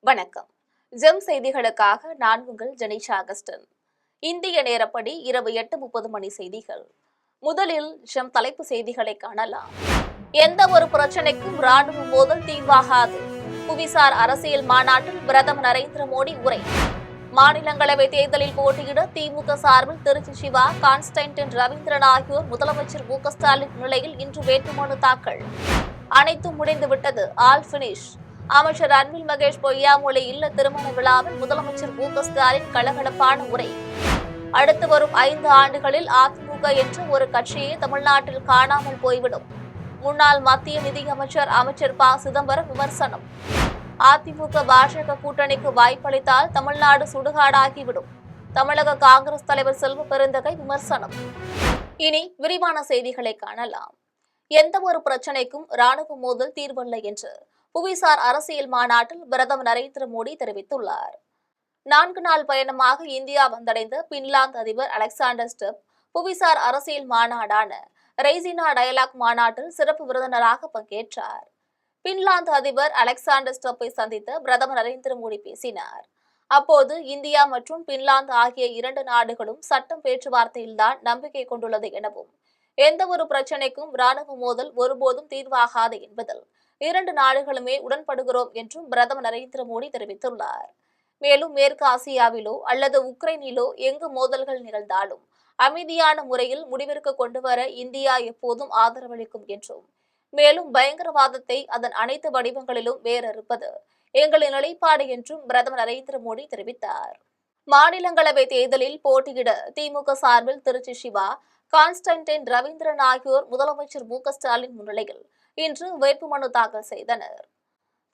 வணக்கம். ஜெம் செய்திகளுக்காக நான் உங்கள் ஜெனிஷா அகஸ்டன். இந்திய நேரப்படி இரவு 8:30 மணி செய்திகள். முதலில் ஜெம் தலைப்பு செய்திகளை காணலாம். எந்த ஒரு பிரச்சினைக்கும் ராணுவ மோதல் தீர்வாகாது. புவிசார் அரசியல் மாநாட்டில் பிரதமர் நரேந்திர மோடி உரை. மாநிலங்களவை தேர்தலில் போட்டியிட திமுக சார்பில் திருச்சி சிவா, கான்ஸ்டன்டின் ரவீந்திரன் ஆகியோர் முதலமைச்சர் மு க ஸ்டாலின் முன்னிலையில் இன்று வேட்புமனு தாக்கல். அனைத்தும் முடிந்துவிட்டது, ஆல் பினிஷ். அமைச்சர் அன்பில் மகேஷ் பொய்யாமொழி இல்ல திருமண விழாவில் முதலமைச்சர் மு க ஸ்டாலின் கலகலப்பான உரை. அடுத்து வரும் 5 ஆண்டுகளில் அதிமுக என்ற ஒரு கட்சியே தமிழ்நாட்டில் காணாமல் போய்விடும். முன்னாள் மத்திய நிதியமைச்சர் அமைச்சர் ப சிதம்பரம் விமர்சனம். அதிமுக பாஜக கூட்டணிக்கு வாய்ப்பளித்தால் தமிழ்நாடு சுடுகாடாகிவிடும். தமிழக காங்கிரஸ் தலைவர் செல்வ பெருந்தகை விமர்சனம். இனி விரிவான செய்திகளை காணலாம். எந்த ஒரு பிரச்சினைக்கும் ராணுவ மோதல் தீர்வல்ல என்று புவிசார் அரசியல் மாநாட்டில் பிரதமர் நரேந்திர மோடி தெரிவித்துள்ளார். 4 நாள் பயணமாக இந்தியா வந்தடைந்த பின்லாந்து அதிபர் அலெக்சாண்டர் ஸ்டெப் புவிசார் அரசியல் மாநாடான ரெய்சினா டயலாக் மாநாட்டில் சிறப்பு விருந்தினராக பங்கேற்றார். பின்லாந்து அதிபர் அலெக்சாண்டர் ஸ்டெப்பை சந்தித்த பிரதமர் நரேந்திர மோடி பேசினார். அப்போது இந்தியா மற்றும் பின்லாந்து ஆகிய 2 நாடுகளும் சட்டம் பேச்சுவார்த்தையில்தான் நம்பிக்கை கொண்டுள்ளது எனவும், எந்த ஒரு பிரச்சினைக்கும் ராணுவ மோதல் ஒருபோதும் தீர்வாகாது என்பதில் 2 நாடுகளுமே உடன்படுகிறோம் என்றும் பிரதமர் நரேந்திர மோடி தெரிவித்துள்ளார். மேலும் மேற்கு ஆசியாவிலோ அல்லது உக்ரைனிலோ எங்கு மோதல்கள் நிகழ்ந்தாலும் அமைதியான முறையில் முடிவிற்கு கொண்டுவர இந்தியா எப்போதும் ஆதரவளிக்கும் என்றும், மேலும் பயங்கரவாதத்தை அதன் அனைத்து வடிவங்களிலும் வேரறுப்பது எங்களின் நிலைப்பாடு என்றும் பிரதமர் நரேந்திர மோடி தெரிவித்தார். மாநிலங்களவை தேர்தலில் போட்டியிட திமுக சார்பில் திருச்சி சிவா, கான்ஸ்டன்டின் ரவீந்திரன் ஆகியோர் முதலமைச்சர் மு க ஸ்டாலின் முன்னிலையில் இன்று வேட்புமனு தாக்கல் செய்தனர்.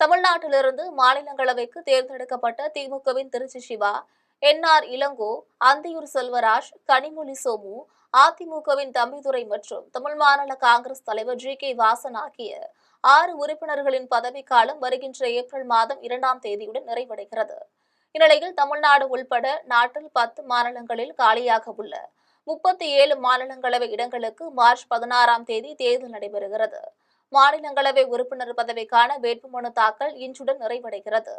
தமிழ்நாட்டிலிருந்து மாநிலங்களவைக்கு தேர்ந்தெடுக்கப்பட்ட திமுகவின் திருச்சி சிவா, என்.ஆர். இளங்கோ, அந்தியூர் செல்வராஜ், கனிமொழி சோமு, அதிமுகவின் தம்பிதுரை மற்றும் தமிழ் மாநில காங்கிரஸ் தலைவர் ஜி.கே. வாசன் ஆகிய 6 உறுப்பினர்களின் பதவிக்காலம் வருகின்ற ஏப்ரல் மாதம் 2ஆம் தேதியுடன் நிறைவடைகிறது. இந்நிலையில் தமிழ்நாடு உள்பட நாட்டில் 10 மாநிலங்களில் காலியாக உள்ள 37 மாநிலங்களவை இடங்களுக்கு மார்ச் 16ஆம் தேதி தேர்தல் நடைபெறுகிறது. மாநிலங்களவை உறுப்பினர் பதவிக்கான வேட்புமனு தாக்கல் இன்றுடன் நிறைவடைகிறது.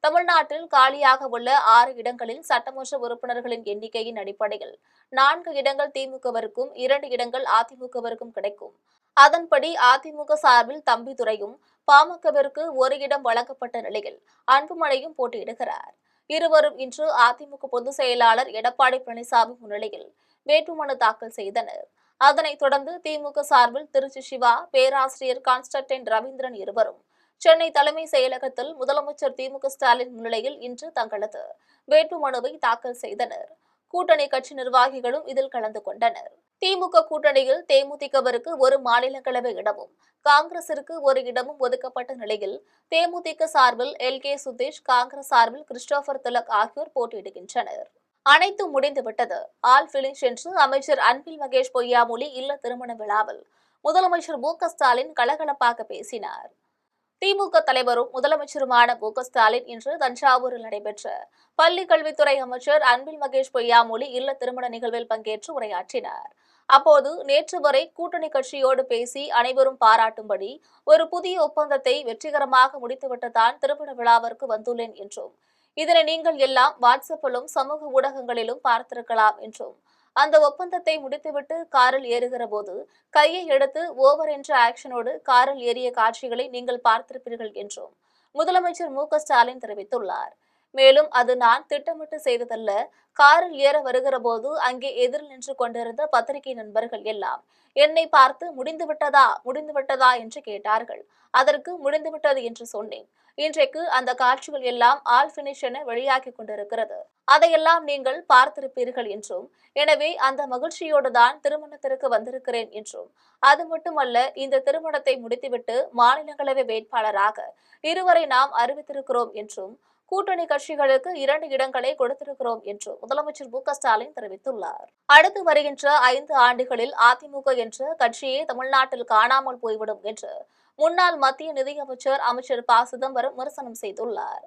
தமிழ்நாட்டில் காலியாக உள்ள 6 இடங்களில் சட்டமன்ற உறுப்பினர்களின் எண்ணிக்கையின் அடிப்படையில் 4 இடங்கள் திமுகவிற்கும் 2 இடங்கள் அதிமுகவிற்கும் கிடைக்கும். அதன்படி அதிமுக சார்பில் தம்பிதுரையும், பாமகவிற்கு 1 இடம் வழங்கப்பட்ட நிலையில் அன்புமணியும் போட்டியிடுகிறார். இருவரும் இன்று அதிமுக பொதுச் செயலாளர் எடப்பாடி பழனிசாமி முன்னிலையில் வேட்புமனு தாக்கல் செய்தனர். அதனைத் தொடர்ந்து திமுக சார்பில் திருச்சி சிவா, பேராசிரியர் கான்ஸ்டன்டின் ரவீந்திரன் இருவரும் சென்னை தலைமை செயலகத்தில் முதலமைச்சர் திமுக ஸ்டாலின் முன்னிலையில் இன்று தங்களது வேட்புமனுவை தாக்கல் செய்தனர். கூட்டணி கட்சி நிர்வாகிகளும் இதில் கலந்து கொண்டனர். திமுக கூட்டணியில் தேமுதிகவிற்கு 1 மாநிலங்களவை இடமும், காங்கிரசிற்கு 1 இடமும் ஒதுக்கப்பட்ட நிலையில் தேமுதிக சார்பில் எல்.கே. சுதீஷ், காங்கிரஸ் சார்பில் கிறிஸ்டோபர் திலக் ஆகியோர் போட்டியிடுகின்றனர். அனைத்தும் முடிந்துவிட்டது, ஆல் பினிஷ் என்று அமைச்சர் அன்பில் மகேஷ் பொய்யாமொழி இல்ல திருமண விழாவில் முதலமைச்சர் மு க ஸ்டாலின் கலகலப்பாக பேசினார். திமுக தலைவரும் முதலமைச்சருமான மு க ஸ்டாலின் இன்று தஞ்சாவூரில் நடைபெற்ற பள்ளிக் கல்வித்துறை அமைச்சர் அன்பில் மகேஷ் பொய்யாமொழி இல்ல திருமண நிகழ்வில் பங்கேற்று உரையாற்றினார். அப்போது நேற்று வரை கூட்டணி கட்சியோடு பேசி அனைவரும் பாராட்டும்படி ஒரு புதிய ஒப்பந்தத்தை வெற்றிகரமாக முடித்துவிட்டுதான் திருமண விழாவிற்கு வந்துள்ளேன் என்றும், இதனை நீங்கள் எல்லாம் வாட்ஸ்அப்பிலும் சமூக ஊடகங்களிலும் பார்த்திருக்கலாம் என்றும், அந்த ஒப்பந்தத்தை முடித்துவிட்டு காரில் ஏறுகிற போது கையை எடுத்து ஓவர் என்ற ஆக்ஷனோடு காரில் ஏறிய காட்சிகளை நீங்கள் பார்த்திருப்பீர்கள் என்றும் முதலமைச்சர் மு க ஸ்டாலின் தெரிவித்துள்ளார். மேலும் அது நான் திட்டமிட்டு செய்ததல்ல. காரில் ஏற வருகிற போது அங்கே எதிரில் நின்று கொண்டிருந்த பத்திரிகை நண்பர்கள் எல்லாம் என்னை பார்த்து முடிந்துவிட்டதா என்று கேட்டார்கள். அதற்கு முடிந்துவிட்டது என்று சொன்னேன். இன்றைக்கு அந்த காட்சிகள் எல்லாம் ஆல் பினிஷ் என வெளியாகி கொண்டிருக்கிறது. அதையெல்லாம் நீங்கள் பார்த்திருப்பீர்கள் என்றும், எனவே அந்த மகிழ்ச்சியோடு தான் திருமணத்திற்கு வந்திருக்கிறேன் என்றும், அது மட்டுமல்ல, இந்த திருமணத்தை முடித்துவிட்டு மாநிலங்களவை வேட்பாளராக இருவரை நாம் அறிவித்திருக்கிறோம் என்றும், கூட்டணி கட்சிகளுக்கு 2 இடங்களை கொடுத்திருக்கிறோம் என்று முதலமைச்சர் மு க ஸ்டாலின் தெரிவித்துள்ளார். அடுத்து வருகின்ற 5 ஆண்டுகளில் அதிமுக என்ற கட்சியே தமிழ்நாட்டில் காணாமல் போய்விடும் என்று முன்னாள் மத்திய நிதியமைச்சர் அமைச்சர் ப சிதம்பரம் விமர்சனம் செய்துள்ளார்.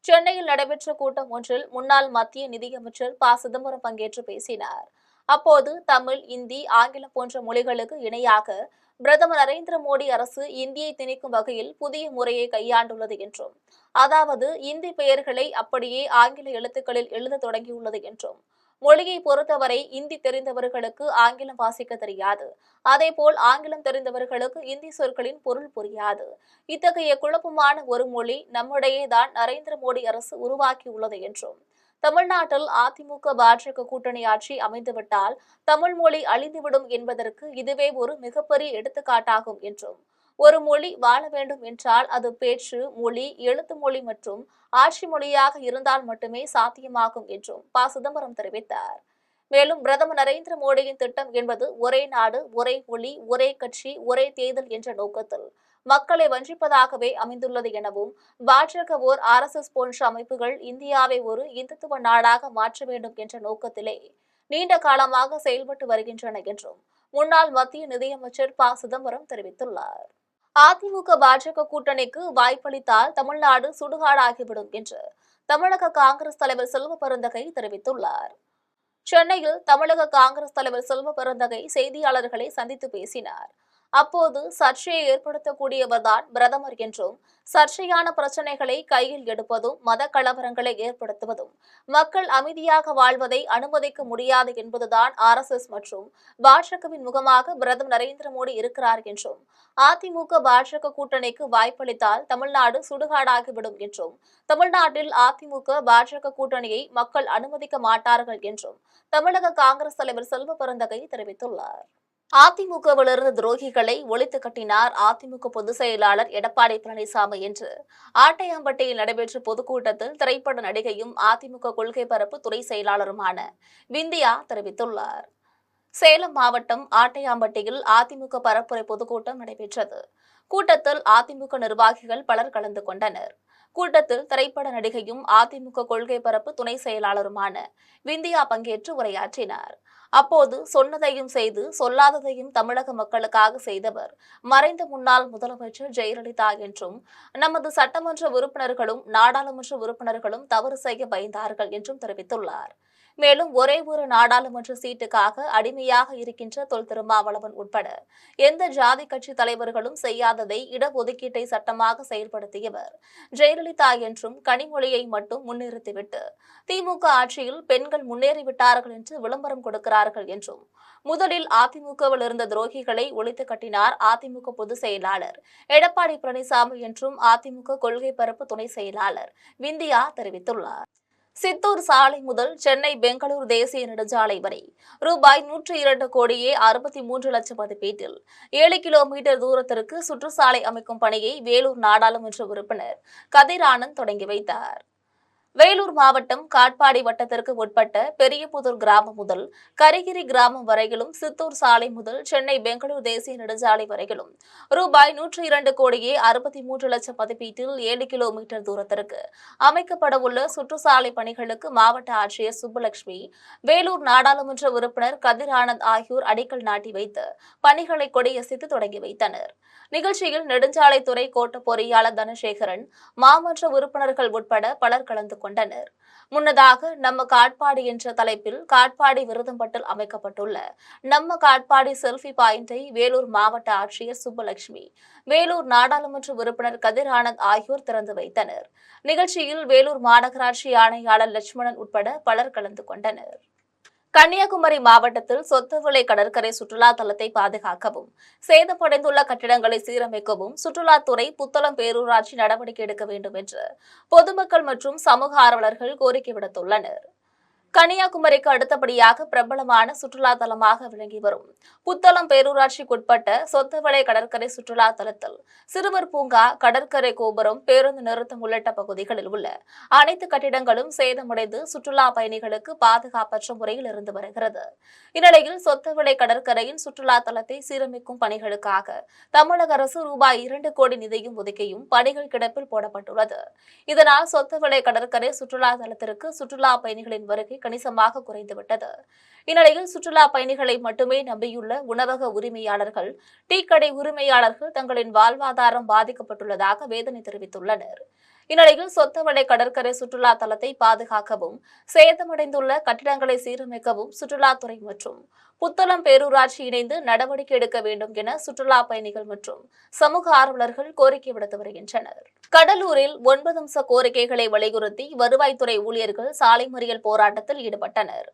சென்னையில் நடைபெற்ற கூட்டம் ஒன்றில் முன்னாள் மத்திய நிதியமைச்சர் ப சிதம்பரம் பங்கேற்று பேசினார். அப்போது தமிழ், இந்தி, ஆங்கிலம் போன்ற மொழிகளுக்கு இணையாக பிரதமர் நரேந்திர மோடி அரசு இந்தியை திணிக்கும் வகையில் புதிய முறையை கையாண்டுள்ளது என்றும், அதாவது இந்தி பெயர்களை அப்படியே ஆங்கில எழுத்துக்களில் எழுத தொடங்கியுள்ளது என்றும், மொழியை பொறுத்தவரை இந்தி தெரிந்தவர்களுக்கு ஆங்கிலம் வாசிக்க தெரியாது, அதேபோல் ஆங்கிலம் தெரிந்தவர்களுக்கு இந்தி சொற்களின் பொருள் புரியாது. இத்தகைய குழப்பமான ஒரு மொழி நம்முடையேதான் நரேந்திர மோடி அரசு உருவாக்கியுள்ளது என்றும், தமிழ்நாட்டில் அதிமுக பாஜக கூட்டணி ஆட்சி அமைந்துவிட்டால் தமிழ் மொழி அழிந்துவிடும் என்பதற்கு இதுவே ஒரு மிகப்பெரிய எடுத்துக்காட்டாகும் என்றும், ஒரு மொழி வாழ வேண்டும் என்றால் அது பேச்சு மொழி, எழுத்து மொழி மற்றும் ஆட்சி மொழியாக இருந்தால் மட்டுமே சாத்தியமாகும் என்றும் சிதம்பரம் தெரிவித்தார். மேலும் பிரதமர் நரேந்திர மோடியின் திட்டம் என்பது ஒரே நாடு, ஒரே மொழி, ஒரே கட்சி, ஒரே தேர்தல் என்ற நோக்கத்தில் மக்களை வஞ்சிப்பதாகவே அமைந்துள்ளது எனவும், பாஜக ஓர் RSS போன்ற அமைப்புகள் இந்தியாவை ஒரு இந்துத்துவ நாடாக மாற்ற வேண்டும் என்ற நோக்கத்திலே நீண்ட காலமாக செயல்பட்டு வருகின்றன என்றும் முன்னாள் மத்திய நிதியமைச்சர் சிதம்பரம் தெரிவித்துள்ளார். அதிமுக பாஜக கூட்டணிக்கு வாய்ப்பளித்தால் தமிழ்நாடு சுடுகாடாகிவிடும் என்று தமிழக காங்கிரஸ் தலைவர் செல்வ பெருந்தகை தெரிவித்துள்ளார். சென்னையில் தமிழக காங்கிரஸ் தலைவர் செல்வ பெருந்தகை செய்தியாளர்களை சந்தித்து பேசினார். அப்போது சர்ச்சையை ஏற்படுத்தக்கூடியவர்தான் பிரதமர் என்றும், சர்ச்சையான பிரச்சினைகளை கையில் எடுப்பதும், மத கலவரங்களை ஏற்படுத்துவதும், மக்கள் அமைதியாக வாழ்வதை அனுமதிக்க முடியாது என்பதுதான் RSS மற்றும் பாஜகவின் முகமாக பிரதமர் நரேந்திர மோடி இருக்கிறார் என்றும், அதிமுக பாஜக கூட்டணிக்கு வாய்ப்பளித்தால் தமிழ்நாடு சுடுகாடாகிவிடும் என்றும், தமிழ்நாட்டில் அதிமுக பாஜக கூட்டணியை மக்கள் அனுமதிக்க மாட்டார்கள் என்றும் தமிழக காங்கிரஸ் தலைவர் செல்வ பெருந்தகை தெரிவித்துள்ளார். அதிமுகவிலிருந்து துரோகிகளை ஒழித்து கட்டினார் அதிமுக பொதுச் செயலாளர் எடப்பாடி பழனிசாமி என்று ஆட்டையாம்பட்டியில் நடைபெற்ற பொதுக்கூட்டத்தில் திரைப்பட நடிகையும் அதிமுக கொள்கை பரப்பு துறை செயலாளருமான விந்தியா தெரிவித்துள்ளார். சேலம் மாவட்டம் ஆட்டையாம்பட்டியில் அதிமுக பரப்புரை பொதுக்கூட்டம் நடைபெற்றது. கூட்டத்தில் அதிமுக நிர்வாகிகள் பலர் கலந்து கொண்டனர். கூட்டத்தில் திரைப்பட நடிகையும் அதிமுக கொள்கை பரப்பு துணை செயலாளருமான விந்தியா பங்கேற்று உரையாற்றினார். அப்போது சொன்னதையும் செய்து சொல்லாததையும் தமிழக மக்களுக்காக செய்தவர் மறைந்த முன்னாள் முதலமைச்சர் ஜெயலலிதா என்றும், நமது சட்டமன்ற உறுப்பினர்களும் நாடாளுமன்ற உறுப்பினர்களும் தவறு செய்ய பயந்தார்கள் என்றும் தெரிவித்துள்ளார். மேலும் ஒரே ஒரு நாடாளுமன்ற சீட்டுக்காக அடிமையாக இருக்கின்ற தொல் திருமாவளவன் உட்பட எந்த ஜாதி கட்சி தலைவர்களும் செய்யாததை இடஒதுக்கீட்டை சட்டமாக செயல்படுத்தியவர் ஜெயலலிதா என்றும், கனிமொழியை மட்டும் முன்னிறுத்திவிட்டு திமுக ஆட்சியில் பெண்கள் முன்னேறிவிட்டார்கள் என்று விளம்பரம் கொடுக்கிறார்கள் என்றும், முதலில் அதிமுகவில் இருந்த துரோகிகளை ஒழித்து கட்டினார் அதிமுக பொதுச் செயலாளர் எடப்பாடி பழனிசாமி என்றும் அதிமுக கொள்கை பரப்பு துணை செயலாளர் விந்தியா தெரிவித்துள்ளார். சித்தூர் சாலை முதல் சென்னை பெங்களூரு தேசிய நெடுஞ்சாலை வரை ரூபாய் 102 கோடியே 63 லட்சம் மதிப்பீட்டில் 7 கிலோமீட்டர் தூரத்திற்கு சுற்றுச்சாலை அமைக்கும் பணியை வேலூர் நாடாளுமன்ற உறுப்பினர் கதிர் ஆனந்த் தொடங்கி வைத்தார். வேலூர் மாவட்டம் காட்பாடி வட்டத்திற்கு உட்பட்ட பெரியபுதூர் கிராமம் முதல் கரிகிரி கிராமம் வரையிலும், சித்தூர் சாலை முதல் சென்னை பெங்களூரு தேசிய நெடுஞ்சாலை வரையிலும் ரூபாய் 102 கோடியே 63 லட்சம் மதிப்பீட்டில் 7 கிலோமீட்டர் தூரத்திற்கு அமைக்கப்படவுள்ள சுற்றுச்சாலை பணிகளுக்கு மாவட்ட ஆட்சியர் சுப்புலட்சுமி, வேலூர் நாடாளுமன்ற உறுப்பினர் கதிர் ஆனந்த் ஆகியோர் அடிக்கல் நாட்டி வைத்து பணிகளை கொடியசைத்து தொடங்கி வைத்தனர். நிகழ்ச்சியில் நெடுஞ்சாலைத்துறை கோட்ட பொறியாளர் தனசேகரன், மாமன்ற உறுப்பினர்கள் உட்பட பலர் கலந்து கொண்டனர். முன்னதாக நம்ம காட்பாடி என்ற தலைப்பில் காட்பாடி விருதம்பட்டில் அமைக்கப்பட்டுள்ள நம்ம காட்பாடி செல்ஃபி பாயிண்டை வேலூர் மாவட்ட ஆட்சியர் சுப்புலட்சுமி, வேலூர் நாடாளுமன்ற உறுப்பினர் கதிர் ஆனந்த் ஆகியோர் திறந்து வைத்தனர். நிகழ்ச்சியில் வேலூர் மாநகராட்சி ஆணையாளர் லட்சுமணன் உட்பட பலர் கலந்து கொண்டனர். கன்னியாகுமரி மாவட்டத்தில் சொத்துவிளை கடற்கரை சுற்றுலா தலத்தை பாதுகாக்கவும், சேதமடைந்துள்ள கட்டிடங்களை சீரமைக்கவும் சுற்றுலாத்துறை, புத்தளம் பேரூராட்சி நடவடிக்கை எடுக்க வேண்டும் என்று பொதுமக்கள் மற்றும் சமூக ஆர்வலர்கள் கோரிக்கை விடுத்துள்ளனர். கன்னியாகுமரிக்கு அடுத்தபடியாக பிரபலமான சுற்றுலா தலமாக விளங்கி வரும் புத்தளம் பேரூராட்சிக்குட்பட்ட சொத்தவளை கடற்கரை சுற்றுலா தலத்தில் சிறுவர் பூங்கா, கடற்கரை கோபுரம், பேருந்து நிறுத்தம் உள்ளிட்ட பகுதிகளில் உள்ள அனைத்து கட்டிடங்களும் சேதமடைந்து சுற்றுலா பயணிகளுக்கு பாதுகாப்பற்ற முறையில் இருந்து வருகிறது. இந்நிலையில் சொத்தவளை கடற்கரையின் சுற்றுலா தலத்தை சீரமைக்கும் பணிகளுக்காக தமிழக அரசு ரூபாய் 2 கோடி நிதியும் ஒதுக்கியும் பணிகள் கிடப்பில் போடப்பட்டுள்ளது. இதனால் சொத்தவளை கடற்கரை சுற்றுலா தலத்திற்கு சுற்றுலா பயணிகளின் வருகை கணிசமாக குறைந்துவிட்டது. இந்நிலையில் சுற்றுலா பயணிகளை மட்டுமே நம்பியுள்ள உணவக உரிமையாளர்கள், டீ கடை உரிமையாளர்கள் தங்களின் வாழ்வாதாரம் பாதிக்கப்பட்டுள்ளதாக வேதனை தெரிவித்துள்ளனர். இந்நிலையில் சொத்தவளை கடற்கரை சுற்றுலா தலத்தை பாதுகாக்கவும் சேதமடைந்துள்ள கட்டிடங்களை சீரமைக்கவும் சுற்றுலாத்துறை மற்றும் புத்தளம் பேரூராட்சி இணைந்து நடவடிக்கை எடுக்க வேண்டும் என சுற்றுலா பயணிகள் மற்றும் சமூக ஆர்வலர்கள் கோரிக்கை விடுத்து வருகின்றனர். கடலூரில் 9 அம்ச கோரிக்கைகளை வலியுறுத்தி வருவாய்த்துறை ஊழியர்கள் சாலை மறியல் போராட்டத்தில் ஈடுபட்டனர்.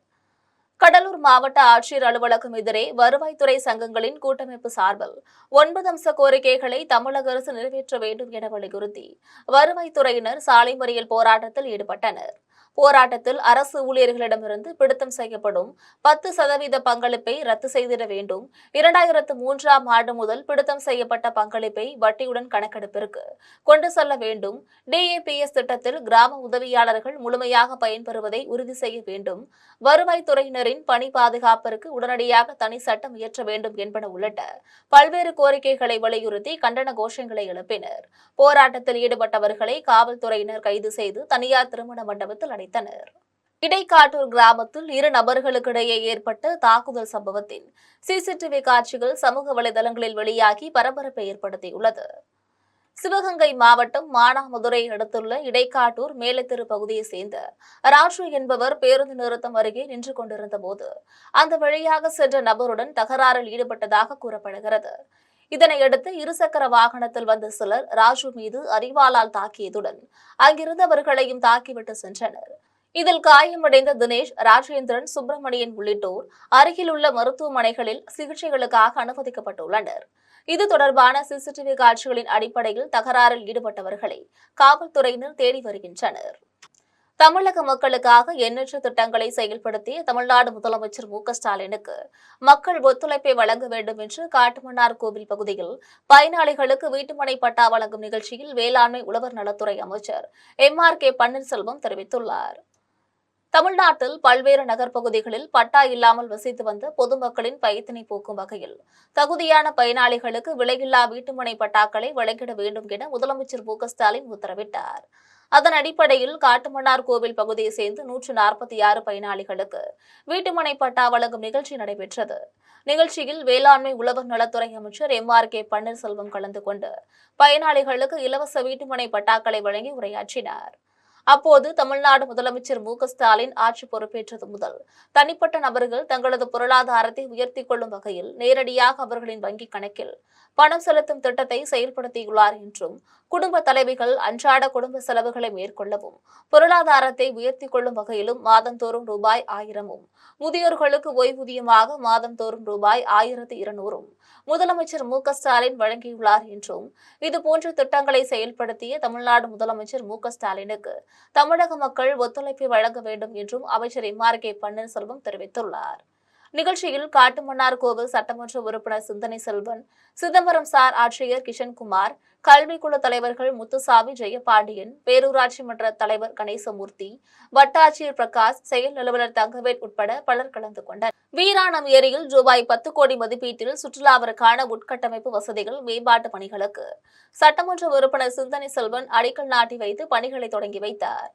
கடலூர் மாவட்ட ஆட்சியர் அலுவலகம் எதிரே வருவாய்த்துறை சங்கங்களின் கூட்டமைப்பு சார்பில் 9 அம்ச கோரிக்கைகளை தமிழக அரசு நிறைவேற்ற வேண்டும் என வலியுறுத்தி வருவாய்த்துறையினர் சாலை மறியல் போராட்டத்தில் ஈடுபட்டனர். போராட்டத்தில் அரசு ஊழியர்களிடமிருந்து பிடித்தம் செய்யப்படும் 10% பங்களிப்பை ரத்து செய்திட வேண்டும். 2003ஆம் ஆண்டு முதல் பிடித்தம் செய்யப்பட்ட பங்களிப்பை வட்டியுடன் கணக்கெடுப்பிற்கு கொண்டு செல்ல வேண்டும். DAPS திட்டத்தில் கிராம உதவியாளர்கள் முழுமையாக பயன்பெறுவதை உறுதி செய்ய வேண்டும். வருவாய்த்துறையினரின் பணி பாதுகாப்பிற்கு உடனடியாக தனி சட்டம் இயற்ற வேண்டும் என்பன உள்ளிட்ட பல்வேறு கோரிக்கைகளை வலியுறுத்தி கண்டன கோஷங்களை எழுப்பினர். போராட்டத்தில் ஈடுபட்டவர்களை காவல்துறையினர் கைது செய்து தனியார் திருமண மண்டபத்தில் அடைத்தனர். இடைக்காட்டூர் கிராமத்தில் 2 நபர்களுக்கிடையே ஏற்பட்ட தாக்குதல் சம்பவத்தின் CCTV காட்சிகள் சமூக வலைதளங்களில் வெளியாகி பரபரப்பை ஏற்படுத்தியுள்ளது. சிவகங்கை மாவட்டம் மானாமதுரை அடுத்துள்ள இடைக்காட்டூர் மேலத்தெரு பகுதியைச் சேர்ந்த ராஜு என்பவர் பேருந்து நிறுத்தம் அருகே நின்று கொண்டிருந்த போது அந்த வழியாக சென்ற நபருடன் தகராறில் ஈடுபட்டதாக கூறப்படுகிறது. இதனையடுத்து இருசக்கர வாகனத்தில் வந்த சிலர் ராஜு மீது அரிவாளால் தாக்கியதுடன் அங்கிருந்தவர்களையும் தாக்கிவிட்டு சென்றனர். இதில் காயமடைந்த தினேஷ், ராஜேந்திரன், சுப்பிரமணியன் உள்ளிட்டோர் அருகில் உள்ள மருத்துவமனைகளில் சிகிச்சைகளுக்காக அனுமதிக்கப்பட்டுள்ளனர். இது தொடர்பான CCTV காட்சிகளின் அடிப்படையில் தகராறில் ஈடுபட்டவர்களை காவல்துறையினர் தேடி வருகின்றனர். தமிழக மக்களுக்காக எண்ணற்ற திட்டங்களை செயல்படுத்திய தமிழ்நாடு முதலமைச்சர் MK ஸ்டாலினுக்கு மக்கள் ஒத்துழைப்பை வழங்க வேண்டும் என்று காட்டுமன்னார் கோவில் பகுதியில் பயனாளிகளுக்கு வீட்டுமனை பட்டா வழங்கும் நிகழ்ச்சியில் வேளாண்மை உழவர் நலத்துறை அமைச்சர் MRK பன்னீர்செல்வம் தெரிவித்துள்ளார். தமிழ்நாட்டில் பல்வேறு நகர்ப்பகுதிகளில் பட்டா இல்லாமல் வசித்து வந்த பொதுமக்களின் பயத்தினை போக்கும் வகையில் தகுதியான பயனாளிகளுக்கு விலையில்லா வீட்டுமனை பட்டாக்களை வழங்கிட வேண்டும் என முதலமைச்சர் MK ஸ்டாலின் உத்தரவிட்டார். அதன் அடிப்படையில் காட்டுமன்னார் கோவில் பகுதியை சேர்ந்து 146 பயனாளிகளுக்கு வீட்டுமனை பட்டா வழங்கும் நிகழ்ச்சி நடைபெற்றது. நிகழ்ச்சியில் வேளாண்மை உழவர் நலத்துறை அமைச்சர் MRK பன்னீர்செல்வம் கலந்து கொண்டு பயனாளிகளுக்கு இலவச வீட்டுமனை பட்டாக்களை வழங்கி உரையாற்றினார். அப்போது தமிழ்நாடு முதலமைச்சர் MK ஸ்டாலின் ஆட்சி பொறுப்பேற்றது முதல் தனிப்பட்ட நபர்கள் தங்களது பொருளாதாரத்தை உயர்த்திக் கொள்ளும் வகையில் நேரடியாக அவர்களின் வங்கிக் கணக்கில் பணம் செலுத்தும் திட்டத்தை செயல்படுத்தியுள்ளார் என்றும், குடும்ப தலைவிகள் அன்றாட குடும்ப செலவுகளை மேற்கொள்ளவும் பொருளாதாரத்தை உயர்த்திக் கொள்ளும் வகையிலும் மாதந்தோறும் ரூபாய் 1000 முதியோர்களுக்கு ஓய்வூதியமாக மாதந்தோறும் ரூபாய் 1200 முதலமைச்சர் MK ஸ்டாலின் வழங்கியுள்ளார் என்றும், இதுபோன்ற திட்டங்களை செயல்படுத்திய தமிழ்நாடு முதலமைச்சர் MK ஸ்டாலினுக்கு தமிழக மக்கள் ஒத்துழைப்பை வழங்க வேண்டும் என்றும் அமைச்சர் MRK பன்னீர்செல்வம் தெரிவித்துள்ளார். நிகழ்ச்சியில் காட்டுமன்னார் கோவில் சட்டமன்ற உறுப்பினர் சிந்தனை செல்வன், சிதம்பரம் சார் ஆட்சியர் கிஷன்குமார், கல்விக்குழு தலைவர்கள் முத்துசாமி, ஜெயபாண்டியன், பேரூராட்சி மன்ற தலைவர் கணேசமூர்த்தி, வட்டாட்சியர் பிரகாஷ், செயல் அலுவலர் தங்கவேல் உட்பட பலர் கலந்து கொண்டனர். வீராணம் ஏரியில் ரூபாய் 10 கோடி மதிப்பீட்டில் சுற்றுலாவிற்கான உட்கட்டமைப்பு வசதிகள் மேம்பாட்டு பணிகளுக்கு சட்டமன்ற உறுப்பினர் சிந்தனை செல்வன் அடிக்கல் நாட்டி வைத்து பணிகளை தொடங்கி வைத்தார்.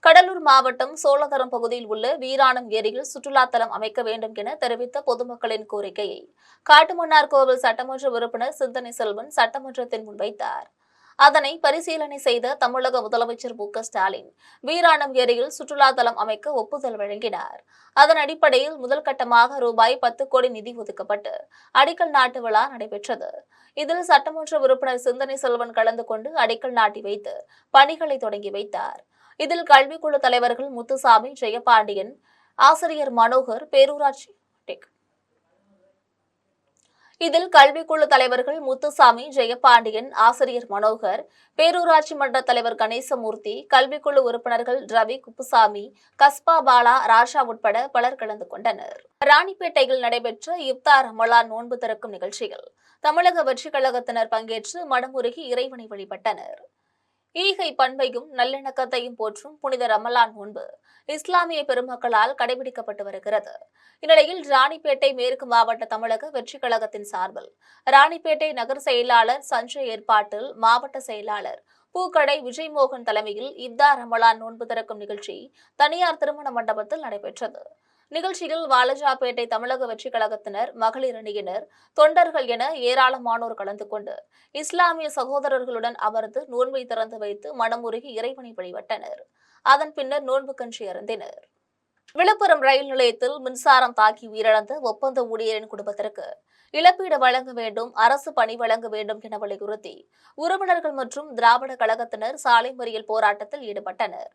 கடலூர் மாவட்டம் சோழதரம் பகுதியில் உள்ள வீராணம் ஏரியில் சுற்றுலா தலம் அமைக்க வேண்டும் என தெரிவித்த பொதுமக்களின் கோரிக்கையை காட்டுமன்னார் கோவில் சட்டமன்ற உறுப்பினர் சிந்தனை செல்வன் சட்டமன்றத்தில் முன்வைத்தார். அதனை பரிசீலனை செய்த தமிழக முதலமைச்சர் MK ஸ்டாலின் வீராணம் ஏரியில் சுற்றுலா தலம் அமைக்க ஒப்புதல் வழங்கினார். அதன் அடிப்படையில் முதல் கட்டமாக ரூபாய் 10 கோடி நிதி ஒதுக்கப்பட்டு அடிக்கல் நாட்டு விழா நடைபெற்றது. இதில் சட்டமன்ற உறுப்பினர் சிந்தனை செல்வன் கலந்து கொண்டு அடிக்கல் நாட்டி வைத்து பணிகளை தொடங்கி வைத்தார். இதில் கல்விக்குழு தலைவர்கள் முத்துசாமி, ஜெயபாண்டியன், ஆசிரியர் மனோகர், பேரூராட்சி மன்ற தலைவர் கணேசமூர்த்தி, கல்விக்குழு உறுப்பினர்கள் ரவி, குப்புசாமி, கஸ்பா பாலா, ராஜா உட்பட பலர் கலந்து கொண்டனர். ராணிப்பேட்டையில் நடைபெற்ற இப்தார் ரமலான் நோன்பு திறக்கும் நிகழ்ச்சியில் தமிழக வெற்றிக் கழகத்தினர் பங்கேற்று மனமுருகி இறைவனை வழிபட்டனர். ஈகை பண்பையும் நல்லிணக்கத்தையும் போற்றும் புனித ரமலான் நோன்பு இஸ்லாமிய பெருமக்களால் கடைபிடிக்கப்பட்டு வருகிறது. இந்நிலையில் ராணிப்பேட்டை மேற்கு மாவட்ட தமிழக வெற்றிக் கழகத்தின் சார்பில் ராணிப்பேட்டை நகர் செயலாளர் சஞ்சய் ஏற்பாட்டில் மாவட்ட செயலாளர் பூக்கடை விஜய்மோகன் தலைமையில் இப்தார் ரமலான் நோன்பு திறக்கும் நிகழ்ச்சி தனியார் திருமண மண்டபத்தில் நடைபெற்றது. நிகழ்ச்சியில் வாலஜாபேட்டை தமிழக வெற்றிக் கழகத்தினர், மகளிர் அணியினர், தொண்டர்கள் என ஏராளமானோர் கலந்து கொண்டு இஸ்லாமிய சகோதரர்களுடன் அமர்ந்து நோன்பை திறந்து வைத்து மனமுருகி இறைவனை வழிபட்டனர். அதன் பின்னர் நோன்பு கஞ்சி அருந்தினர். விழுப்புரம் ரயில் நிலையத்தில் மின்சாரம் தாக்கி உயிரிழந்த ஒப்பந்த ஊழியரின் குடும்பத்திற்கு இழப்பீடு வழங்க வேண்டும், அரசு பணி வழங்க வேண்டும் என வலியுறுத்தி உறவினர்கள் மற்றும் திராவிட கழகத்தினர் சாலை மறியல் போராட்டத்தில் ஈடுபட்டனர்.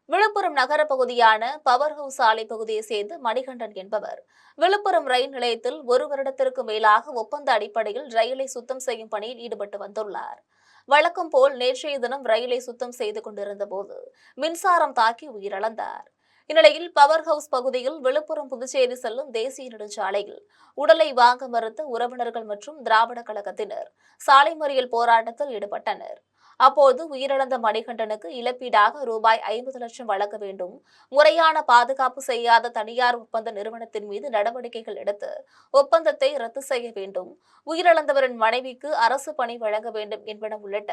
விழுப்புரம் நகர பகுதியான பவர் ஹவுஸ் சாலை பகுதியை சேர்ந்த மணிகண்டன் என்பவர் விழுப்புரம் ரயில் நிலையத்தில் ஒரு வருடத்திற்கு மேலாக ஒப்பந்த அடிப்படையில் ரயிலை சுத்தம் செய்யும் பணியில் ஈடுபட்டு வந்துள்ளார். வழக்கம் போல் நேற்றைய தினம் ரயிலை சுத்தம் செய்து கொண்டிருந்த போது மின்சாரம் தாக்கி உயிரிழந்தார். இந்நிலையில் பவர் ஹவுஸ் பகுதியில் விழுப்புரம் புதுச்சேரி செல்லும் தேசிய நெடுஞ்சாலையில் உடலை வாங்க மறுத்த உறவினர்கள் மற்றும் திராவிட கழகத்தினர் சாலை மறியல் போராட்டத்தில் ஈடுபட்டனர். அப்போது உயிரிழந்த மணிகண்டனுக்கு இழப்பீடாக ரூபாய் 50 லட்சம் வழங்க வேண்டும், முறையான பாதுகாப்பு செய்யாத தனியார் ஒப்பந்த நிறுவனத்தின் மீது நடவடிக்கைகள் எடுத்து ஒப்பந்தத்தை ரத்து செய்ய வேண்டும், உயிரிழந்தவரின் மனைவிக்கு அரசு பணி வழங்க வேண்டும் என்பன உள்ளிட்ட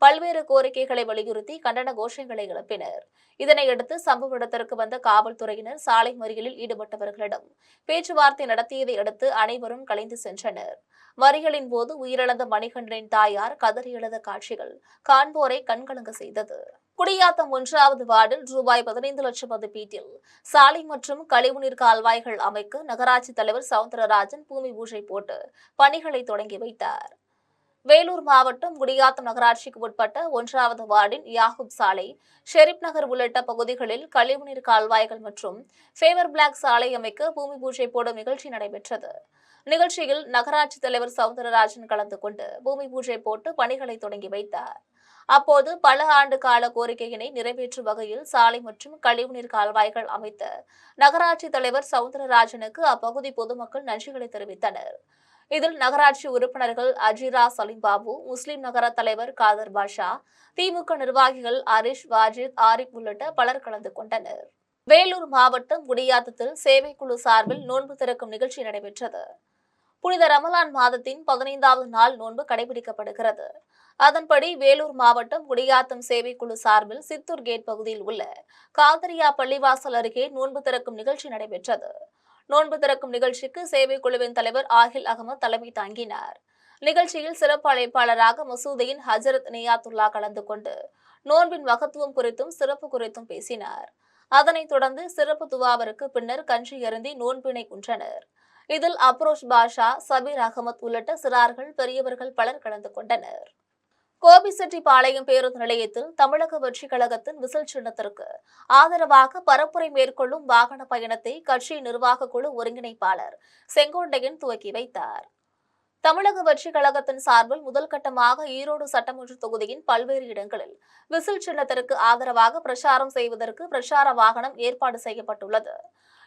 பல்வேறு கோரிக்கைகளை வலியுறுத்தி கண்டன கோஷங்களை எழுப்பினர். இதனையடுத்து சம்பவ இடத்திற்கு வந்த காவல்துறையினர் சாலை மறியலில் ஈடுபட்டவர்களிடம் பேச்சுவார்த்தை நடத்தியதை அடுத்து அனைவரும் கலைந்து சென்றனர். மறியலின் போது உயிரிழந்த மணிகண்டனின் தாயார் கதறி எழுத காட்சிகள் காண்போரை கண்கலங்க செய்தது. குடியாத்தம் 1வது வார்டில் ரூபாய் 15 லட்சம் மதிப்பீட்டில் சாலை மற்றும் கழிவுநீர் கால்வாய்கள் அமைக்க நகராட்சி தலைவர் சவுந்தரராஜன் பூமி பூஜை போட்டு பணிகளை தொடங்கி வைத்தார். வேலூர் மாவட்டம் குடியாத்தம் நகராட்சிக்கு உட்பட்ட 1வது வார்டின் யாகூப் சாலை, ஷெரீப் நகர் உள்ளிட்ட பகுதிகளில் கழிவுநீர் கால்வாய்கள் மற்றும் ஃபேவர் பிளாக் சாலை அமைக்க பூமி பூஜை போடும் நிகழ்ச்சி நடைபெற்றது. நிகழ்ச்சியில் நகராட்சி தலைவர் சவுந்தரராஜன் கலந்து கொண்டு பூமி பூஜை போட்டு பணிகளை தொடங்கி வைத்தார். அப்போது பல ஆண்டு கால கோரிக்கையினை நிறைவேற்றும் வகையில் சாலை மற்றும் கழிவுநீர் கால்வாய்கள் அமைத்த நகராட்சி தலைவர் சவுந்தரராஜனுக்கு அப்பகுதி பொதுமக்கள் நன்றிகளை தெரிவித்தனர். இதில் நகராட்சி உறுப்பினர்கள் அஜிரா சலீம்பாபு, முஸ்லிம் நகர தலைவர் காதர் பாஷா, திமுக நிர்வாகிகள் ஹரிஷ், வாஜித், ஆரிப் உள்ளிட்ட பலர் கலந்து கொண்டனர். வேலூர் மாவட்டம் குடியாத்தத்தில் சேவைக்குழு சார்பில் நோன்பு திறக்கும் நிகழ்ச்சி நடைபெற்றது. புனித ரமலான் மாதத்தின் 15வது நாள் நோன்பு கடைபிடிக்கப்படுகிறது. அதன்படி வேலூர் மாவட்டம் குடியாத்தம் சேவைக்குழு சார்பில் சித்தூர் கேட் பகுதியில் உள்ள காதரியா பள்ளிவாசல் அருகே நோன்பு திறக்கும் நிகழ்ச்சி நடைபெற்றது. நோன்பு திறக்கும் நிகழ்ச்சிக்கு சேவைக்குழுவின் தலைவர் ஆகில் அகமது தலைமை தாங்கினார். நிகழ்ச்சியில் சிறப்பு அழைப்பாளராக மசூதியின் ஹஜரத் நியாத்துல்லா கலந்து கொண்டு நோன்பின் மகத்துவம் குறித்தும் சிறப்பு குறித்தும் பேசினார். அதனைத் தொடர்ந்து சிறப்பு துவாவிற்கு பின்னர் கஞ்சி அருந்தி நோன்பினை உன்றனர். இதில் அப்ரோஷ் பாஷா, சபீர் அகமது உள்ளிட்ட சிறார்கள், பெரியவர்கள் பலர் கலந்து கொண்டனர். கோபிச்செட்டிப்பாளையம் பேருந்து நிலையத்தில் தமிழக வெற்றிக் கழகத்தின் விசில் சின்னத்திற்கு ஆதரவாக பரப்புரை மேற்கொள்ளும் வாகன பயணத்தை கட்சி நிர்வாக குழு ஒருங்கிணைப்பாளர் செங்கோட்டையன் துவக்கி வைத்தார். தமிழக வெற்றிக் கழகத்தின் சார்பில் முதல் கட்டமாக ஈரோடு சட்டமன்ற தொகுதியின் பல்வேறு இடங்களில் விசில் சின்னத்திற்கு ஆதரவாக பிரச்சாரம் செய்வதற்கு பிரச்சார வாகனம் ஏற்பாடு செய்யப்பட்டுள்ளது.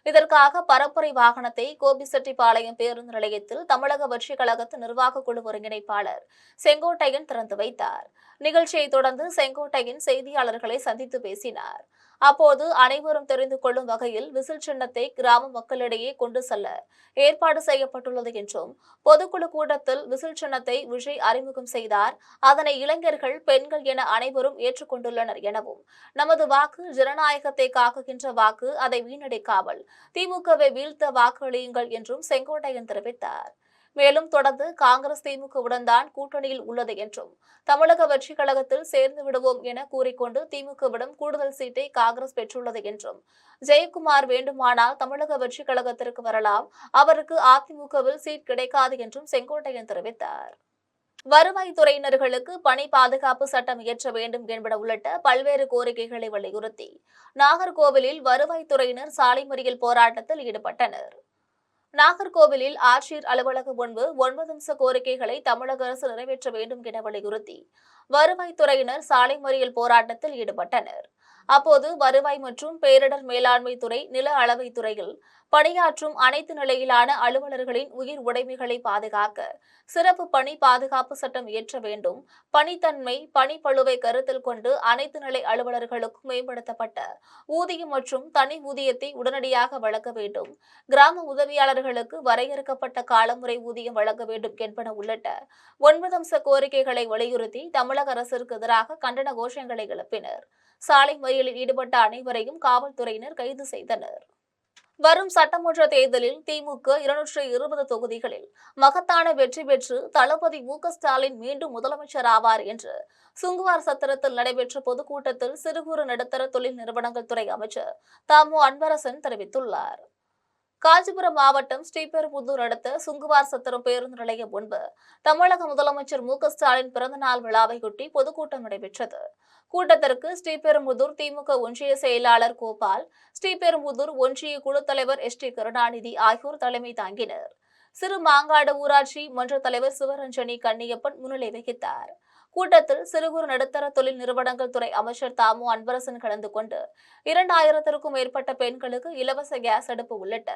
இதற்காக பரப்புரை வாகனத்தை கோபிச்செட்டிப்பாளையம் பேருந்து நிலையத்தில் தமிழக வெற்றிக் கழகத்தின் நிர்வாக குழு ஒருங்கிணைப்பாளர் செங்கோட்டையன் திறந்து வைத்தார். நிகழ்ச்சியை தொடர்ந்து செங்கோட்டையன் செய்தியாளர்களை சந்தித்து பேசினார். அப்போது அனைவரும் தெரிந்து கொள்ளும் வகையில் விசில் சின்னத்தை கிராம மக்களிடையே கொண்டு செல்ல ஏற்பாடு செய்யப்பட்டுள்ளது என்றும், பொதுக்குழு கூட்டத்தில் விசில் சின்னத்தை விஜய் அறிமுகம் செய்தார். அதனை இளைஞர்கள், பெண்கள் என அனைவரும் ஏற்றுக்கொண்டுள்ளனர் எனவும், நமது வாக்கு ஜனநாயகத்தை காக்குகின்ற வாக்கு, அதை வீணடிக்காமல் திமுகவை வீழ்த்த வாக்களியுங்கள் என்றும் செங்கோட்டையன் தெரிவித்தார். மேலும் தொடர்ந்து காங்கிரஸ் திமுகவுடன் தான் கூட்டணியில் உள்ளது என்றும், தமிழக வெற்றிக் கழகத்தில் சேர்ந்து விடுவோம் என கூறிக்கொண்டு திமுகவிடம் கூடுதல் சீட்டை காங்கிரஸ் பெற்றுள்ளது என்றும், ஜெயக்குமார் வேண்டுமானால் தமிழக வெற்றிக் கழகத்திற்கு வரலாம், அவருக்கு அதிமுகவில் சீட் கிடைக்காது என்றும் செங்கோட்டையன் தெரிவித்தார். வருவாய்த்துறையினர்களுக்கு பணி பாதுகாப்பு சட்டம் இயற்ற வேண்டும் என்பன உள்ளிட்ட பல்வேறு கோரிக்கைகளை வலியுறுத்தி நாகர்கோவிலில் வருவாய்த்துறையினர் சாலை மறியல் போராட்டத்தில் ஈடுபட்டனர். நாகர்கோவிலில் ஆட்சியர் அலுவலகம் முன்பு 9 அம்ச கோரிக்கைகளை தமிழக அரசு நிறைவேற்ற வேண்டும் என வலியுறுத்தி வருவாய்த்துறையினர் சாலை மறியல் போராட்டத்தில் ஈடுபட்டனர். அப்போது வருவாய் மற்றும் பேரிடர் மேலாண்மை துறை, நில அளவை துறையில் பணியாற்றும் அனைத்து நிலையிலான அலுவலர்களின் உயிர் உடைமைகளை பாதுகாக்க சிறப்பு பணி பாதுகாப்பு சட்டம் இயற்ற வேண்டும், பணித்தன்மை, பணிப்பளுவை கருத்தில் கொண்டு அனைத்து நிலை அலுவலர்களுக்கும் மேம்படுத்தப்பட்ட ஊதியம் மற்றும் தனி ஊதியத்தை உடனடியாக வழங்க வேண்டும், கிராம உதவியாளர்களுக்கு வரையறுக்கப்பட்ட காலமுறை ஊதியம் வழங்க வேண்டும் என்பன உள்ளிட்ட 9 அம்ச கோரிக்கைகளை வலியுறுத்தி தமிழக அரசிற்கு எதிராக கண்டன கோஷங்களை எழுப்பினர். சாலை மறியலில் ஈடுபட்ட அனைவரையும் காவல்துறையினர் கைது செய்தனர். வரும் சட்டமன்ற தேர்தலில் திமுக 220 தொகுதிகளில் மகத்தான வெற்றி பெற்று தளபதி மு.க.ஸ்டாலின் மீண்டும் முதலமைச்சர் ஆவார் என்று சுங்குவார் சத்திரத்தில் நடைபெற்ற பொதுக்கூட்டத்தில் சிறு குறு நடுத்தர தொழில் நிறுவனங்கள் துறை அமைச்சர் தாமு அன்பரசன் தெரிவித்துள்ளார். காஞ்சிபுரம் மாவட்டம் ஸ்ரீபெரும்புதூர் அடுத்த சுங்குவார் சத்திரம் பேருந்து நிலையம் முன்பு தமிழக முதலமைச்சர் மு.க.ஸ்டாலின் பிறந்தநாள் விழாவையொட்டி பொதுக்கூட்டம் நடைபெற்றது. கூட்டத்திற்கு ஸ்ரீபெரும்புதூர் திமுக ஒன்றிய செயலாளர் கோபால், ஸ்ரீபெரும்புதூர் ஒன்றிய குழு தலைவர் எஸ். டி. கருணாநிதி ஆகியோர் தலைமை தாங்கினர். சிறு மாங்காடு ஊராட்சி மன்ற தலைவர் சிவரஞ்சனி கன்னியப்பன் முன்னிலை வகித்தார். கூட்டத்தில் சிறு குறு நடுத்தர தொழில் நிறுவனங்கள் துறை அமைச்சர் தாமு அன்பரசன் கலந்து கொண்டு 2000க்கும் மேற்பட்ட பெண்களுக்கு இலவச கேஸ் அடுப்பு உள்ளிட்ட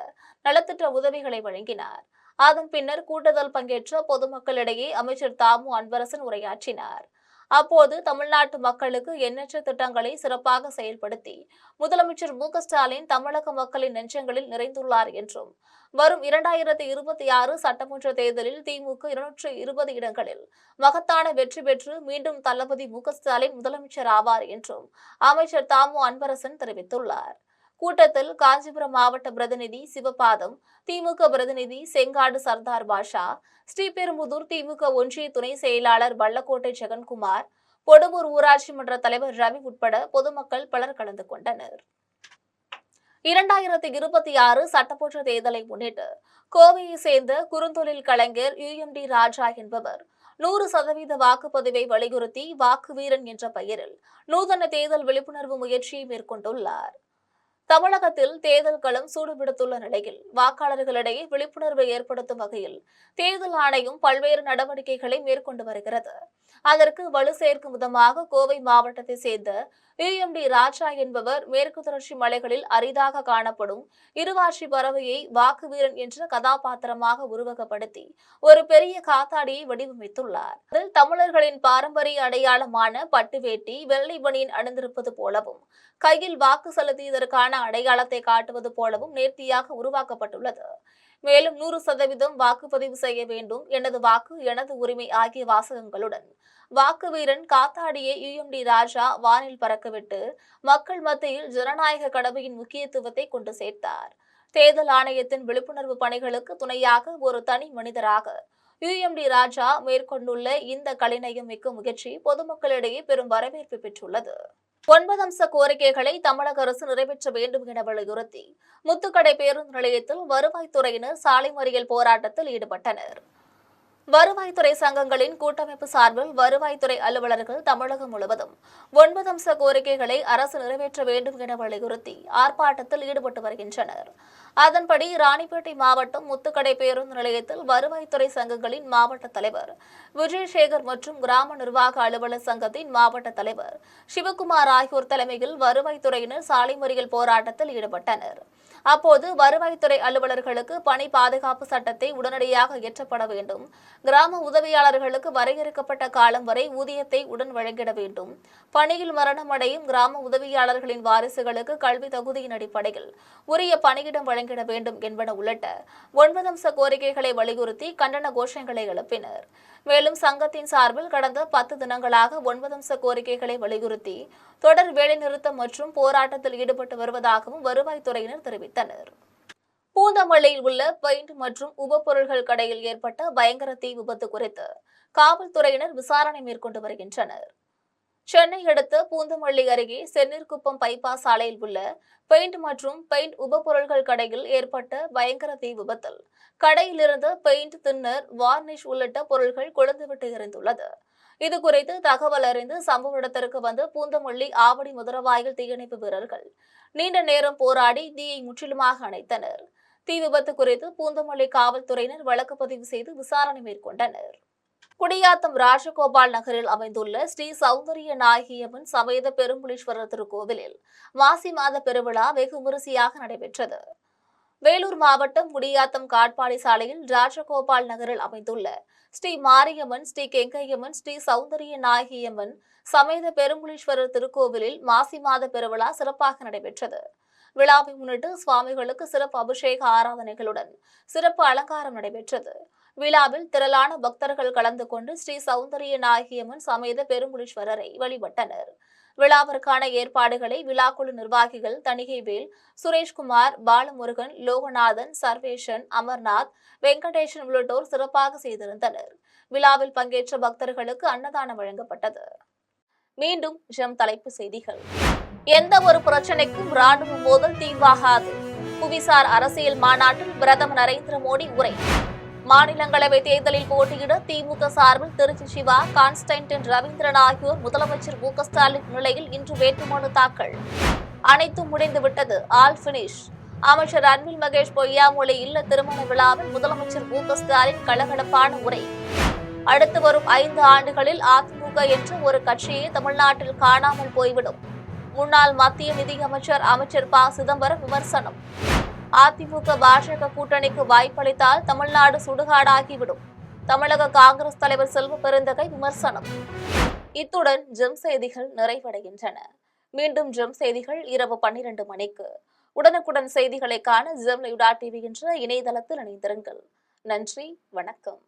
நலத்திட்ட உதவிகளை வழங்கினார். அதன் பின்னர் கூட்டத்தில் பங்கேற்ற பொதுமக்களிடையே அமைச்சர் தாமு அன்பரசன் உரையாற்றினார். அப்போது தமிழ்நாட்டு மக்களுக்கு எண்ணற்ற திட்டங்களை சிறப்பாக செயல்படுத்தி முதலமைச்சர் மு.க.ஸ்டாலின் தமிழக மக்களின் நெஞ்சங்களில் நிறைந்துள்ளார் என்றும், வரும் 2026 சட்டமன்ற தேர்தலில் திமுக 220 இடங்களில் மகத்தான வெற்றி பெற்று மீண்டும் தளபதி மு.க.ஸ்டாலின் முதலமைச்சர் ஆவார் என்றும் அமைச்சர் தாமு அன்பரசன் தெரிவித்துள்ளார். கூட்டத்தில் காஞ்சிபுரம் மாவட்ட பிரதிநிதி சிவபாதம், திமுக பிரதிநிதி செங்காடு சர்தார் பாஷா, ஸ்ரீபெரும்புதூர் திமுக ஒன்றிய துணை செயலாளர் வல்லக்கோட்டை ஜெகன்குமார், பொடுவூர் ஊராட்சி மன்ற தலைவர் ரவி உட்பட பொதுமக்கள் பலர் கலந்து கொண்டனர். 2026 சட்டமன்ற தேர்தலை முன்னிட்டு கோவையை சேர்ந்த குறுந்தொழில் கலைஞர் UMD ராஜா என்பவர் 100% வாக்குப்பதிவை வலியுறுத்தி வாக்கு வீரன் என்ற பெயரில் நூதன தேர்தல் விழிப்புணர்வு முயற்சியை மேற்கொண்டுள்ளார். தமிழகத்தில் தேர்தல் களம் சூடுபிடித்துள்ள நிலையில் வாக்காளர்களிடையே விழிப்புணர்வை ஏற்படுத்தும் வகையில் தேர்தல் ஆணையம் பல்வேறு நடவடிக்கைகளை மேற்கொண்டு வருகிறது. அதற்கு வலு சேர்க்கும் விதமாக கோவை மாவட்டத்தை சேர்ந்த UMD ராஜா என்பவர் மேற்கு தொடர்ச்சி மலைகளில் அரிதாக காணப்படும் இருவாட்சி பறவையை வாக்கு வீரன் என்ற கதாபாத்திரமாக உருவகப்படுத்தி ஒரு பெரிய காத்தாடியை வடிவமைத்துள்ளார். அதில் தமிழர்களின் பாரம்பரிய அடையாளமான பட்டு வேட்டி, வெள்ளை பனியன் அணிந்திருப்பது போலவும் கையில் வாக்கு செலுத்தியதற்கான அடையாளத்தை காட்டுவது போலவும் நேர்த்தியாக உருவாக்கப்பட்டுள்ளது. மேலும் 100% வாக்குப்பதிவு செய்ய வேண்டும், எனது வாக்கு எனது உரிமை ஆகிய வாசகங்களுடன் வாக்கு வீரன் காத்தாடியை UMD ராஜா வானில் பறக்கவிட்டு மக்கள் மத்தியில் ஜனநாயக கடமையின் முக்கியத்துவத்தை கொண்டு சேர்த்தார். தேர்தல் ஆணையத்தின் விழிப்புணர்வு பணிகளுக்கு துணையாக ஒரு தனி மனிதராக UMD ராஜா மேற்கொண்டுள்ள இந்த கலைநயம் மிக்க முயற்சி பொதுமக்களிடையே பெரும் வரவேற்பு பெற்றுள்ளது. 9 அம்ச கோரிக்கைகளை தமிழக அரசு நிறைவேற்ற வேண்டும் என வலியுறுத்தி முத்துக்கடை பேருந்து நிலையத்தில் வருவாய்த்துறையினர் சாலை மறியல் போராட்டத்தில் ஈடுபட்டனர். வருவாய்த்துறை சங்கங்களின் கூட்டமைப்பு சார்பில் வருவாய்த்துறை அலுவலர்கள் தமிழகம் முழுவதும் 9 அம்ச கோரிக்கைகளை அரசு நிறைவேற்ற வேண்டும் என வலியுறுத்தி ஆர்ப்பாட்டத்தில் ஈடுபட்டு வருகின்றனர். அதன்படி ராணிப்பேட்டை மாவட்டம் முத்துக்கடை பேருந்து நிலையத்தில் வருவாய்த்துறை சங்கங்களின் மாவட்ட தலைவர் விஜயசேகர் மற்றும் கிராம நிர்வாக அலுவலர் சங்கத்தின் மாவட்ட தலைவர் சிவகுமார் ஆகியோர் தலைமையில் வருவாய்த்துறையினர் சாலை மறியல் போராட்டத்தில் ஈடுபட்டனர். அப்போது வருவாய்த்துறை அலுவலர்களுக்கு பணி பாதுகாப்பு சட்டத்தை உடனடியாக இயற்றப்பட வேண்டும், கிராம உதவியாளர்களுக்கு வரையறுக்கப்பட்ட காலம் வரை ஊதியத்தை உடன் வழங்கிட வேண்டும், பணியில் மரணமடையும் கிராம உதவியாளர்களின் வாரிசுகளுக்கு கல்வி தகுதியின் அடிப்படையில் உரிய பணியிடம் வழங்கிட வேண்டும் என்பன உள்ளிட்ட 9 அம்ச கோரிக்கைகளை வலியுறுத்தி கண்டன கோஷங்களை எழுப்பினர். மேலும் சங்கத்தின் சார்பில் கடந்த 10 தினங்களாக 9 அம்ச கோரிக்கைகளை வலியுறுத்தி தொடர் வேலைநிறுத்தம் மற்றும் போராட்டத்தில் ஈடுபட்டு வருவதாகவும் வருவாய்த்துறையினர் தெரிவித்தனர். பூந்தமல்லியில் உள்ள பெயிண்ட் மற்றும் உபப்பொருட்கள் கடையில் ஏற்பட்ட பயங்கர தீ விபத்து குறித்து காவல்துறையினர் விசாரணை மேற்கொண்டு வருகின்றனர். சென்னை அடுத்த பூந்தமல்லி அருகே செந்நீர்குப்பம் பைபாஸ் சாலையில் உள்ள பெயிண்ட் மற்றும் பெயிண்ட் உபப்பொருட்கள் கடையில் ஏற்பட்ட பயங்கர தீ விபத்தில் கடையில் இருந்த பெயிண்ட், தின்னர், வார்னிஷ் உள்ளிட்ட பொருட்கள் கொழுந்துவிட்டு எரிந்துள்ளது. இதுகுறித்து தகவல் அறிந்து சம்பவ இடத்திற்கு வந்த பூந்தமல்லி ஆவடி முதலவாயில் தீயணைப்பு வீரர்கள் நீண்ட நேரம் போராடி தீயை முற்றிலுமாக அணைத்தனர். தீ விபத்து குறித்து பூந்தமல்லி காவல்துறையினர் வழக்கு பதிவு செய்து விசாரணை மேற்கொண்டனர். குடியாத்தம் ராஜகோபால் நகரில் அமைந்துள்ள ஸ்ரீ சௌந்தரிய நாயகியம்மன் சமேத பெரும்புலீஸ்வரர் திருக்கோவிலில் மாசி மாத பெருவிழா வெகு விமரிசையாக நடைபெற்றது. வேலூர் மாவட்டம் குடியாத்தம் காட்பாடி சாலையில் ராஜகோபால் நகரில் அமைந்துள்ள ஸ்ரீ மாரியம்மன், ஸ்ரீ கெங்கையம்மன், ஸ்ரீ சௌந்தரிய நாயகியம்மன் சமேத பெரும்புலீஸ்வரர் திருக்கோவிலில் மாசி மாத பெருவிழா சிறப்பாக நடைபெற்றது. விழாவை முன்னிட்டு சுவாமிகளுக்கு சிறப்பு அபிஷேக ஆராதனைகளுடன் சிறப்பு அலங்காரம் நடைபெற்றது. விழாவில் திரளான பக்தர்கள் கலந்து கொண்டு ஸ்ரீ சௌந்தரிய நாயகியம்மன் சமேத பெரும்புலீஸ்வரரை வழிபட்டனர். விழாவிற்கான ஏற்பாடுகளை விழாக்குழு நிர்வாகிகள் தணிகைவேல், சுரேஷ்குமார், பாலமுருகன், லோகநாதன், சர்வேஷன், அமர்நாத், வெங்கடேசன் உள்ளிட்டோர் சிறப்பாக செய்திருந்தனர். விழாவில் பங்கேற்ற பக்தர்களுக்கு அன்னதானம் வழங்கப்பட்டது. மீண்டும் தலைப்பு செய்திகள். எந்த ஒரு பிரச்சினைக்கும் ராணுவ மோதல் தீர்வாகாது. புவிசார் அரசியல் மாநாட்டில் பிரதமர் நரேந்திர மோடி உரை. மாநிலங்களவை தேர்தலில் போட்டியிட திமுக சார்பில் திருச்சி சிவா, கான்ஸ்டன்டின் ரவீந்திரன் ஆகியோர் முதலமைச்சர் மு க ஸ்டாலின் முன்னிலையில் இன்று வேட்புமனு தாக்கல். அனைத்தும் முடிந்துவிட்டது, ஆல் பினிஷ். அமைச்சர் அன்பில் மகேஷ் பொய்யாமொழி இல்ல திருமண விழாவில் முதலமைச்சர் மு க ஸ்டாலின் கலகலப்பான உரை. அடுத்து வரும் 5 ஆண்டுகளில் அதிமுக என்ற ஒரு கட்சியே தமிழ்நாட்டில் காணாமல் போய்விடும். முன்னாள் மத்திய நிதியமைச்சர் அமைச்சர் ப சிதம்பரம் விமர்சனம். அதிமுக பாஜக கூட்டணிக்கு வாய்ப்பளித்தால் தமிழ்நாடு சுடுகாடாகிவிடும். தமிழக காங்கிரஸ் தலைவர் செல்வ பெருந்தகை விமர்சனம். இத்துடன் செய்திகள் நிறைவடைகின்றன. மீண்டும் செய்திகள் இரவு 12 மணிக்கு. உடனுக்குடன் செய்திகளை காண ஜெம் டிவி என்ற இணையதளத்தில் இணைந்திருங்கள். நன்றி, வணக்கம்.